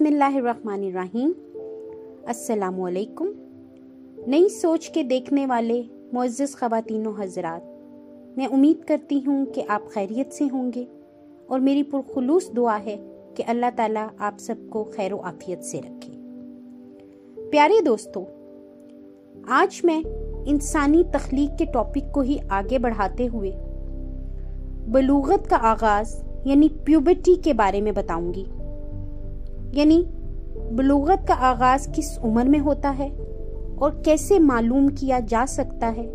बिस्मिल्लाहिर्रहमानिर्रहीम। अस्सलामुअलैकुम। नई सोच के देखने वाले मुअज़्ज़ज़ ख़वातीन व हज़रात, मैं उम्मीद करती हूँ कि आप खैरियत से होंगे और मेरी पुरखुलूस दुआ है कि अल्लाह ताला आप सबको खैर व आफियत से रखे। प्यारे दोस्तों, आज मैं इंसानी तख्लीक के टॉपिक को ही आगे बढ़ाते हुए बलूगत का आगाज़ यानी प्यूबर्टी के बारे में बताऊंगी। यानी बलूगत का आगाज़ किस उम्र में होता है और कैसे मालूम किया जा सकता है,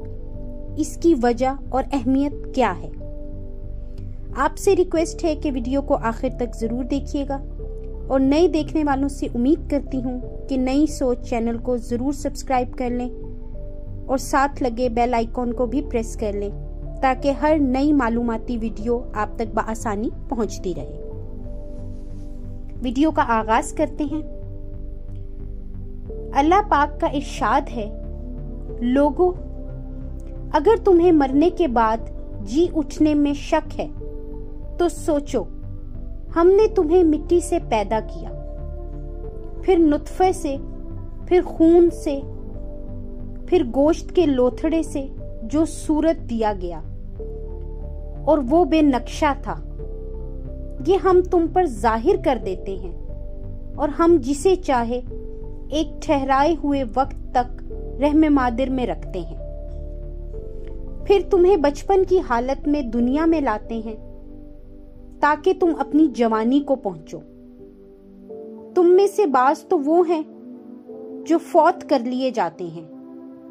इसकी वजह और अहमियत क्या है। आपसे रिक्वेस्ट है कि वीडियो को आखिर तक ज़रूर देखिएगा और नए देखने वालों से उम्मीद करती हूँ कि नई सोच चैनल को ज़रूर सब्सक्राइब कर लें और साथ लगे बेल आइकॉन को भी प्रेस कर लें ताकि हर नई मालूमाती वीडियो आप तक बआसानी पहुंचती रहे। वीडियो का आगाज करते हैं। अल्लाह पाक का इरशाद है, लोगों, अगर तुम्हें मरने के बाद जी उठने में शक है तो सोचो, हमने तुम्हें मिट्टी से पैदा किया, फिर नुत्फे से, फिर खून से, फिर गोश्त के लोथड़े से जो सूरत दिया गया और वो बेनक्शा था। ये हम तुम पर जाहिर कर देते हैं और हम जिसे चाहे एक ठहराए हुए वक्त तक रहम मादिर में रखते हैं, फिर तुम्हें बचपन की हालत में दुनिया में लाते हैं ताकि तुम अपनी जवानी को पहुंचो। तुम में से बाज तो वो हैं जो फौत कर लिए जाते हैं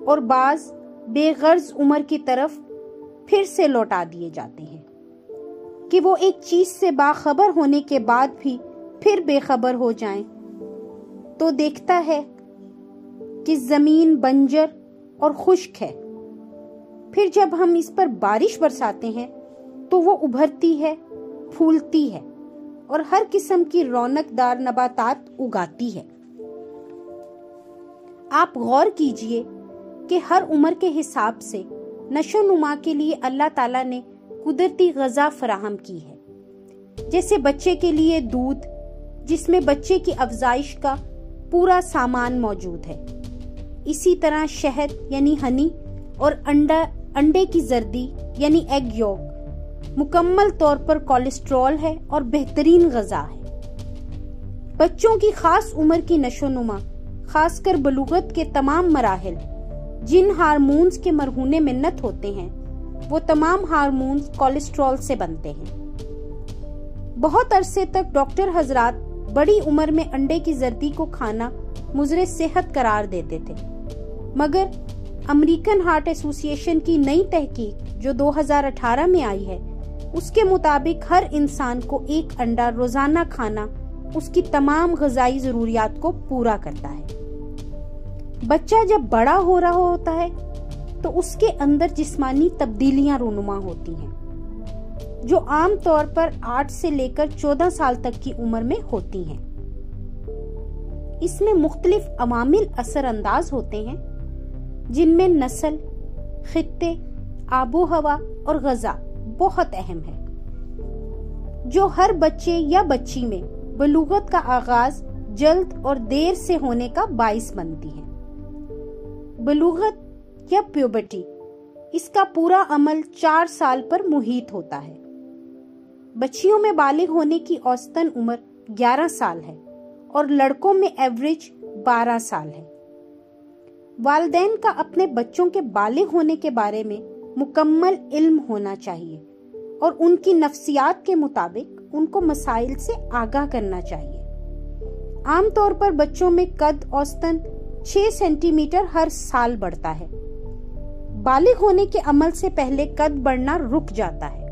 और बाज बेगर्ज उम्र की तरफ फिर से लौटा दिए जाते हैं कि वो एक चीज से बाखबर होने के बाद भी फिर बेखबर हो जाएं, तो देखता है कि जमीन बंजर और खुश्क है। फिर जब हम इस पर बारिश बरसाते हैं तो वो उभरती है, फूलती है और हर किस्म की रौनकदार नबातात उगाती है। आप गौर कीजिए कि हर उम्र के हिसाब से नशो नुमा के लिए अल्लाह ताला ने कुदरती गज़ा फराहम की है। जैसे बच्चे के लिए दूध, जिसमें बच्चे की अफजाइश का पूरा सामान मौजूद है। इसी तरह शहद यानी हनी और अंडे की जर्दी यानी एग यॉक मुकम्मल तौर पर कोलेस्ट्रॉल है और बेहतरीन गज़ा है। बच्चों की खास उम्र की नशो नुमा, खासकर बलूगत के तमाम मराहिल, जिन हार्मोन्स के मरहूने मिन्नत होते हैं, वो तमाम हार्मोन्स कोलेस्ट्रॉल से बनते हैं। बहुत अरसे तक डॉक्टर हजरात बड़ी उम्र में अंडे की जर्दी को खाना मुजरे सेहत करार देते थे, मगर अमेरिकन हार्ट एसोसिएशन की नई तहकीक जो 2018 में आई है, उसके मुताबिक हर इंसान को एक अंडा रोजाना खाना उसकी तमाम ग़िज़ाई ज़रूरियात को पूरा करता है। बच्चा जब बड़ा हो रहा होता है तो उसके अंदर जिस्मानी तब्दीलियां रूनुमा होती हैं, जो आम तौर पर 8 से लेकर 14 साल तक की उम्र में होती हैं। इसमें मुख्तलिफ अवामिल असर अंदाज होते हैं, जिनमें नस्ल, खित्ते, आबो हवा और ग़ज़ा बहुत अहम है, जो हर बच्चे या बच्ची में बलूगत का आगाज जल्द और देर से होने का बाइस बनती है। बलूगत या प्यूबर्टी, इसका पूरा अमल 4 साल पर मुहित होता है। बच्चियों में बालिग होने की औसतन उम्र 11 साल है और लड़कों में एवरेज 12 साल है। वालिदैन का अपने बच्चों के बालिग होने के बारे में मुकम्मल इल्म होना चाहिए और उनकी नफ्सियात के मुताबिक उनको मसाइल से आगाह करना चाहिए। आमतौर पर बच्चों में कद औसतन 6 सेंटीमीटर हर साल बढ़ता है। बालिग होने के अमल से पहले कद बढ़ना रुक जाता है,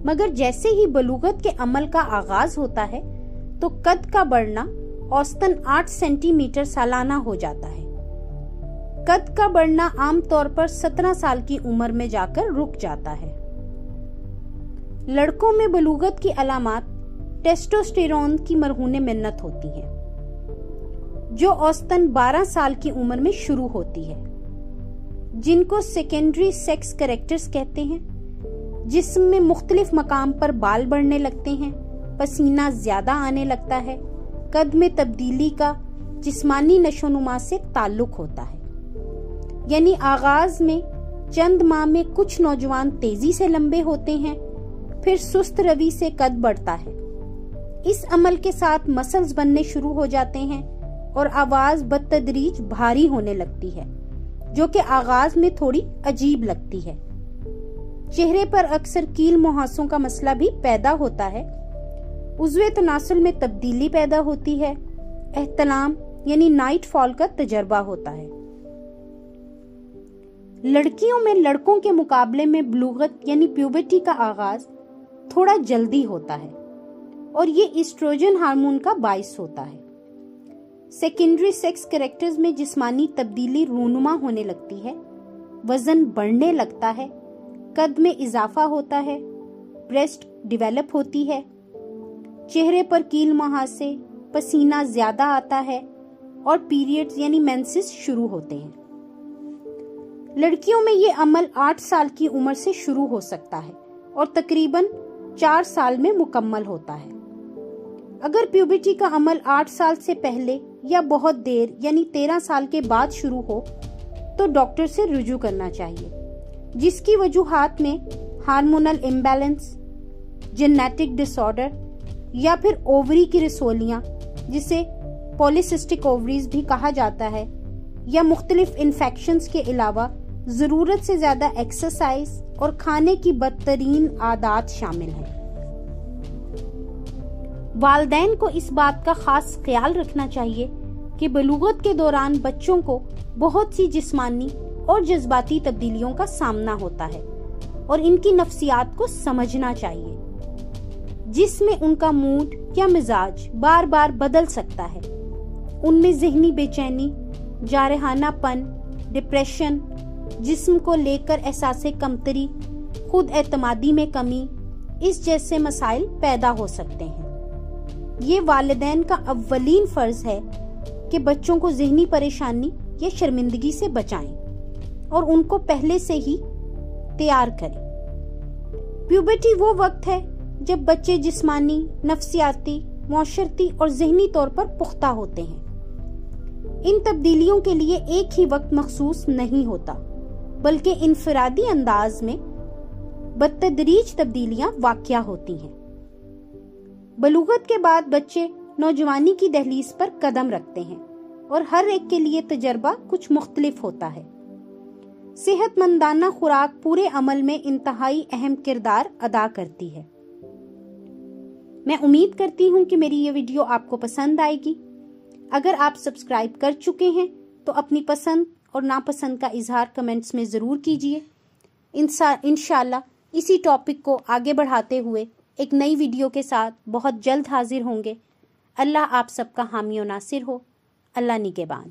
मगर जैसे ही बलूगत के अमल का आगाज होता है तो कद का बढ़ना औसतन 8 सेंटीमीटर सालाना हो जाता है। कद का बढ़ना आमतौर पर 17 साल की उम्र में जाकर रुक जाता है। लड़कों में बलूगत की अलामात टेस्टोस्टेरोन की मरहूने मिन्नत होती हैं, जो औसतन 12 साल की उम्र में शुरू होती है, जिनको सेकेंडरी सेक्स कैरेक्टर्स कहते हैं, जिसमें मुख्तलिफ मकाम पर बाल बढ़ने लगते हैं, पसीना ज्यादा आने लगता है, قد میں تبدیلی کا جسمانی نشوونما سے تعلق ہوتا ہے۔ یعنی آغاز میں چند ماہ میں کچھ نوجوان تیزی سے لمبے ہوتے ہیں، پھر سست روی سے قد بڑھتا ہے۔ اس عمل کے ساتھ مسلز بننے شروع ہو جاتے ہیں اور آواز بتدریج بھاری ہونے لگتی ہے، جو کہ آغاز میں تھوڑی عجیب لگتی ہے۔ چہرے پر اکثر کیل مہاسوں کا مسئلہ بھی پیدا ہوتا ہے۔ عضو تناسل میں تبدیلی پیدا ہوتی ہے۔ احتلام یعنی نائٹ فال کا تجربہ ہوتا ہے۔ لڑکیوں میں لڑکوں کے مقابلے میں بلوغت یعنی پیوبرٹی کا آغاز تھوڑا جلدی ہوتا ہے اور یہ ایسٹروجن ہارمون کا باعث ہوتا ہے۔ سیکنڈری سیکس کریکٹرز میں جسمانی تبدیلی رونما ہونے لگتی ہے، وزن بڑھنے لگتا ہے، قد میں اضافہ ہوتا ہے، بریسٹ ڈیویلپ ہوتی ہے، چہرے پر کیل مہاسے، پسینہ زیادہ آتا ہے اور پیریڈز یعنی مینسز شروع ہوتے ہیں۔ لڑکیوں میں یہ عمل 8 سال کی عمر سے شروع ہو سکتا ہے اور تقریباً 4 سال میں مکمل ہوتا ہے۔ اگر پیوبرٹی کا عمل 8 سال سے پہلے یا بہت دیر یعنی 13 سال کے بعد شروع ہو تو ڈاکٹر سے رجوع کرنا چاہیے، جس کی وجوہات میں ہارمونل امبیلنس، جینیٹک ڈس آرڈر یا پھر اووری کی رسولیاں جسے پولیسسٹک اووریز بھی کہا جاتا ہے، یا مختلف انفیکشنز کے علاوہ ضرورت سے زیادہ ایکسرسائز اور کھانے کی بدترین عادات شامل ہیں۔ والدین کو اس بات کا خاص خیال رکھنا چاہیے کہ بلوغت کے دوران بچوں کو بہت سی جسمانی اور جذباتی تبدیلیوں کا سامنا ہوتا ہے اور ان کی نفسیات کو سمجھنا چاہیے، جس میں ان کا موڈ یا مزاج بار بار بدل سکتا ہے۔ ان میں ذہنی بے چینی، جارحانہ پن، ڈپریشن، جسم کو لے کر احساس کمتری، خود اعتمادی میں کمی، اس جیسے مسائل پیدا ہو سکتے ہیں۔ یہ والدین کا اولین فرض ہے کہ بچوں کو ذہنی پریشانی یا شرمندگی سے بچائیں اور ان کو پہلے سے ہی تیار کریں۔ پیوبرٹی وہ وقت ہے جب بچے جسمانی، نفسیاتی، معاشرتی اور ذہنی طور پر پختہ ہوتے ہیں۔ ان تبدیلیوں کے لیے ایک ہی وقت مخصوص نہیں ہوتا، بلکہ انفرادی انداز میں بتدریج تبدیلیاں واقع ہوتی ہیں۔ بلوغت کے بعد بچے نوجوانی کی دہلیز پر قدم رکھتے ہیں اور ہر ایک کے لیے تجربہ کچھ مختلف ہوتا ہے۔ صحت مندانہ خوراک پورے عمل میں انتہائی اہم کردار ادا کرتی ہے۔ میں امید کرتی ہوں کہ میری یہ ویڈیو آپ کو پسند آئے گی۔ اگر آپ سبسکرائب کر چکے ہیں تو اپنی پسند اور ناپسند کا اظہار کمنٹس میں ضرور کیجیے۔ انشاءاللہ اسی ٹاپک کو آگے بڑھاتے ہوئے ایک نئی ویڈیو کے ساتھ بہت جلد حاضر ہوں گے۔ اللہ آپ سب کا حامی و ناصر ہو۔ اللہ نگہبان۔